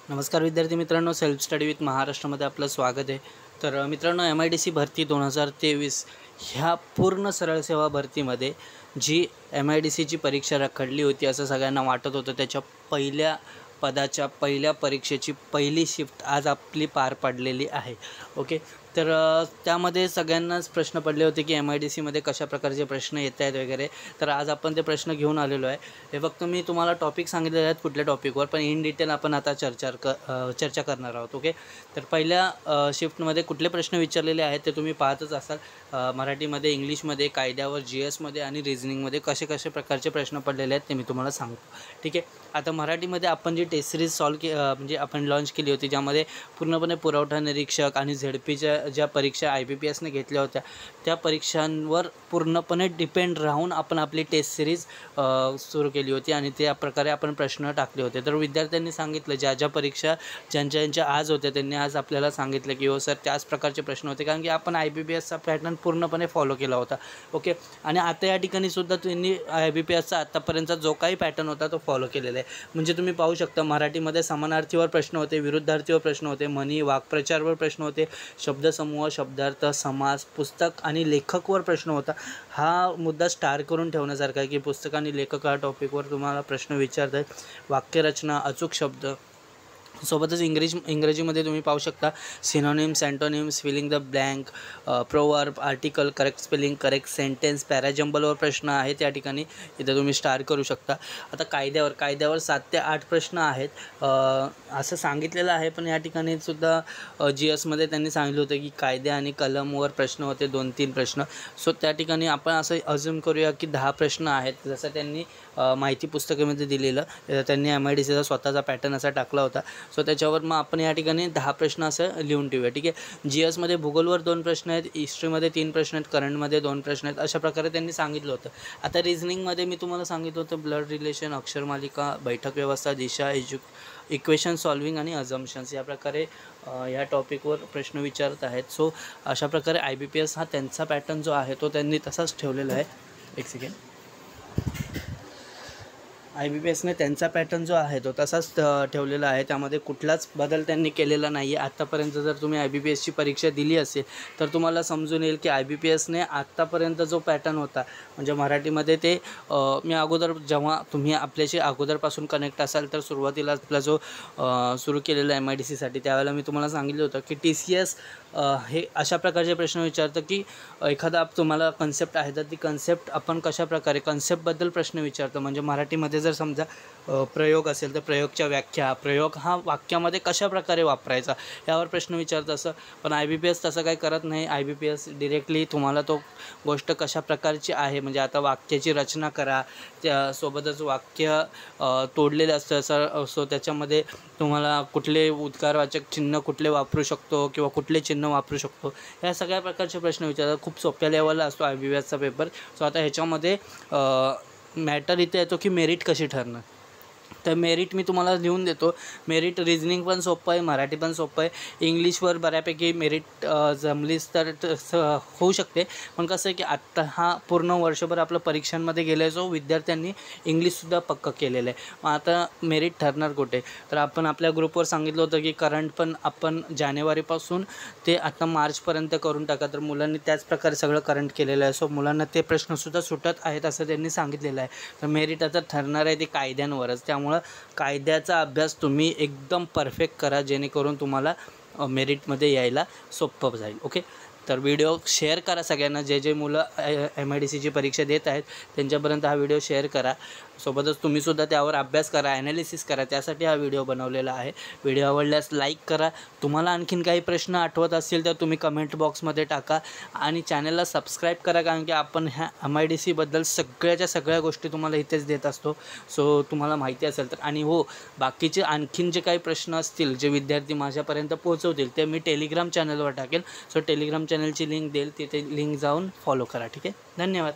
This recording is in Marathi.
नमस्कार विद्यार्थी मित्रांनो, सेल्फ स्टडी विथ महाराष्ट्रामध्ये आपलं स्वागत आहे। तर मित्रांनो, MIDC भरती 2023 ह्या पूर्ण सरळ सेवा भरतीमध्ये जी MIDCची परीक्षा रखडली होती असं सगळ्यांना वाटत होतं, त्याच्या पहिल्या पदाच्या पहिल्या परीक्षेची पहिली शिफ्ट आज आपली पार पडलेली आहे। ओके, तर त्यामध्ये सगळ्यांनाच प्रश्न पडले होते की MIDCमध्ये कशा प्रकारचे प्रश्न येत आहेत वगैरे। तर आज आपण ते प्रश्न घेऊन आलेलो आहे। हे फक्त मी तुम्हाला टॉपिक सांगितलेले आहेत कुठल्या टॉपिकवर, पण इन डिटेल आपण आता चर्चा करणार आहोत। ओके, तर पहिल्या शिफ्टमध्ये कुठले प्रश्न विचारलेले आहेत ते तुम्ही पाहतच असाल। मराठीमध्ये, इंग्लिशमध्ये, कायद्यावर, GSमध्ये आणि रिझनिंगमध्ये कसे प्रकारचे प्रश्न पडलेले आहेत ते मी तुम्हाला सांगतो। ठीक आहे, आता मराठीमध्ये आपण जी टेस्ट सिरीज म्हणजे आपण लॉन्च केली होती, ज्यामध्ये पूर्णपणे पुरवठा निरीक्षक आणि ZPच्या ज्या परीक्षा IBPSने घेतल्या होत्या त्या परीक्षांवर पूर्णपणे डिपेंड राहून आपण आपली टेस्ट सिरीज सुरू केली होती आणि त्या प्रकारे आपण प्रश्न टाकले होते। तर विद्यार्थ्यांनी सांगितलं, ज्या परीक्षा ज्यांच्या आज होत्या त्यांनी आज आपल्याला सांगितलं की हो सर त्याच प्रकारचे प्रश्न होते, कारण की आपण IBPSचा पॅटर्न पूर्णपणे फॉलो केला होता। ओके, आणि आता या ठिकाणी सुद्धा त्यांनी IBPSचा आत्तापर्यंतचा जो काही पॅटर्न होता तो फॉलो केलेला आहे। म्हणजे तुम्ही पाहू शकता, मराठीमध्ये समानार्थीवर प्रश्न होते, विरुद्धार्थीवर प्रश्न होते, म्हणी, वाक्प्रचारवर प्रश्न होते, शब्दसमूह, शब्दार्थ, समास, पुस्तक आणि लेखकवर प्रश्न होता। हा मुद्दा स्टार करून ठेवण्यासारखा आहे की पुस्तक आणि लेखक हा टॉपिकवर तुम्हाला प्रश्न विचारत आहेत। वाक्यरचना, अचूक शब्द, सोबतच इंग्रजीमध्ये तुम्ही पाहू शकता synonyms, antonyms, filling the blank, proverb, article, correct spelling, correct sentence, पॅराजंबलवर प्रश्न आहेत या ठिकाणी, इथं तुम्ही स्टार करू शकता। आता कायद्यावर 7 ते 8 प्रश्न आहेत असं सांगितलेलं आहे, पण या ठिकाणी सुद्धा GSमध्ये त्यांनी सांगितलं होतं की कायदे आणि कलमवर प्रश्न होते 2-3 प्रश्न। सो त्या ठिकाणी आपण असं अज्यूम करूया की 10 प्रश्न आहेत, जसं त्यांनी माहिती पुस्तकामध्ये दिलेलं, त्यांनी MIDCचा स्वतःचा पॅटर्न असा टाकला होता। सो त्याच्यावर मग आपण या ठिकाणी 10 प्रश्न असं लिहून ठेवूया। ठीक आहे, GSमध्ये भूगोलवर 2 प्रश्न आहेत, हिस्ट्रीमध्ये 3 प्रश्न आहेत, करंटमध्ये 2 प्रश्न आहेत, अशा प्रकारे त्यांनी सांगितलं होतं। आता रिझनिंगमध्ये मी तुम्हाला सांगितलं होतं ब्लड रिलेशन, अक्षरमालिका, बैठक व्यवस्था, दिशा, इक्वेशन सॉल्विंग आणि अझम्पशन्स, या प्रकारे या टॉपिकवर प्रश्न विचारत आहेत। सो अशा प्रकारे IBPS हा त्यांचा पॅटर्न जो आहे तो त्यांनी तसाच ठेवलेला आहे। एक सेकंड, IBPSने त्यांचा पॅटर्न जो आहे तो तसाच ठेवलेला आहे, त्यामध्ये कुठलाच बदल त्यांनी केलेला नाही आहे। आत्तापर्यंत जर तुम्ही IBPSची परीक्षा दिली असेल तर तुम्हाला समजून येईल की IBPSने आत्तापर्यंत जो पॅटर्न होता, म्हणजे मराठीमध्ये ते मी अगोदर, जेव्हा तुम्ही आपल्याशी अगोदरपासून कनेक्ट असाल तर सुरुवातीला आपला जो सुरू केलेला MIDCसाठी, त्यावेळेला मी तुम्हाला सांगितलं होतं की TCS हे अशा प्रकारचे प्रश्न विचारतं की एखादा तुम्हाला कन्सेप्ट आहे तर ती कन्सेप्ट आपण कशाप्रकारे, कन्सेप्टबद्दल प्रश्न विचारतं। म्हणजे मराठीमध्ये जर समजा प्रयोग असेल तर प्रयोगच्या व्याख्या, प्रयोग हा वाक्यामध्ये कशाप्रकारे वापरायचा यावर प्रश्न विचारतं असं। पण IBPS तसं काही करत नाही। IBPS डिरेक्टली तुम्हाला तो गोष्ट कशा प्रकारची आहे, म्हणजे आता वाक्याची रचना करा, त्यासोबतच वाक्य तोडलेलं असतं सो त्याच्यामध्ये तुम्हाला कुठले उद्गारवाचक चिन्ह कुठले वापरू शकतो किंवा कुठले चिन्ह वापरू शकतो, या सगळ्या प्रकारचे प्रश्न विचारतात। खूप सोप्या लेवलला असतो IBPSचा पेपर। सो आता ह्याच्यामध्ये मॅटर इथे येतो की मेरिट कशी ठरणार। तर मेरिट मी तुम्हाला लिहून देतो। मेरिट रिझनिंग पण सोपं आहे, मराठी पण सोपं आहे, इंग्लिशवर बऱ्यापैकी मेरिट जमलीच तर होऊ शकते। पण कसं आहे की आत्ता हा पूर्ण वर्षभर आपलं परीक्षांमध्ये गेलं आहे, सो विद्यार्थ्यांनी इंग्लिशसुद्धा पक्कं केलेलं आहे। मग आता मेरिट ठरणार कुठे, तर आपण आपल्या ग्रुपवर सांगितलं होतं की करंट पण आपण जानेवारीपासून ते आता मार्चपर्यंत करून टाका। तर मुलांनी त्याच प्रकारे सगळं करंट केलेलं आहे, सो मुलांना ते प्रश्नसुद्धा सुटत आहेत असं त्यांनी सांगितलेलं आहे। तर मेरिट आता ठरणार आहे ते कायद्यांवरच, त्यामुळं कायद्याचा अभ्यास तुम्ही एकदम परफेक्ट करा, जेणेकरून तुम्हाला मेरिटमध्ये यायला सोपं जाईल। ओके, तर व्हिडिओ शेअर करा सगळ्यांना, जे मुलं MIDCची परीक्षा देत आहेत त्यांच्यापर्यंत हा व्हिडिओ शेअर करा। सोबतच तुम्हीसुद्धा त्यावर अभ्यास करा, ॲनालिसिस करा, त्यासाठी हा व्हिडिओ बनवलेला आहे। व्हिडिओ आवडल्यास लाईक करा। तुम्हाला आणखीन काही प्रश्न आठवत असतील तर तुम्ही कमेंट बॉक्समध्ये टाका आणि चॅनलला सबस्क्राईब करा, कारण की आपण ह्या MIDCबद्दल सगळ्या गोष्टी तुम्हाला इथेच देत असतो। सो तुम्हाला माहिती असेल तर, आणि हो, बाकीचे आणखीन जे काही प्रश्न असतील जे विद्यार्थी माझ्यापर्यंत पोहोचवतील ते मी टेलिग्राम चॅनलवर टाकेल। सो टेलिग्राम चॅनलची लिंक देईल, तिथे लिंक जाऊन फॉलो करा। ठीक आहे, धन्यवाद।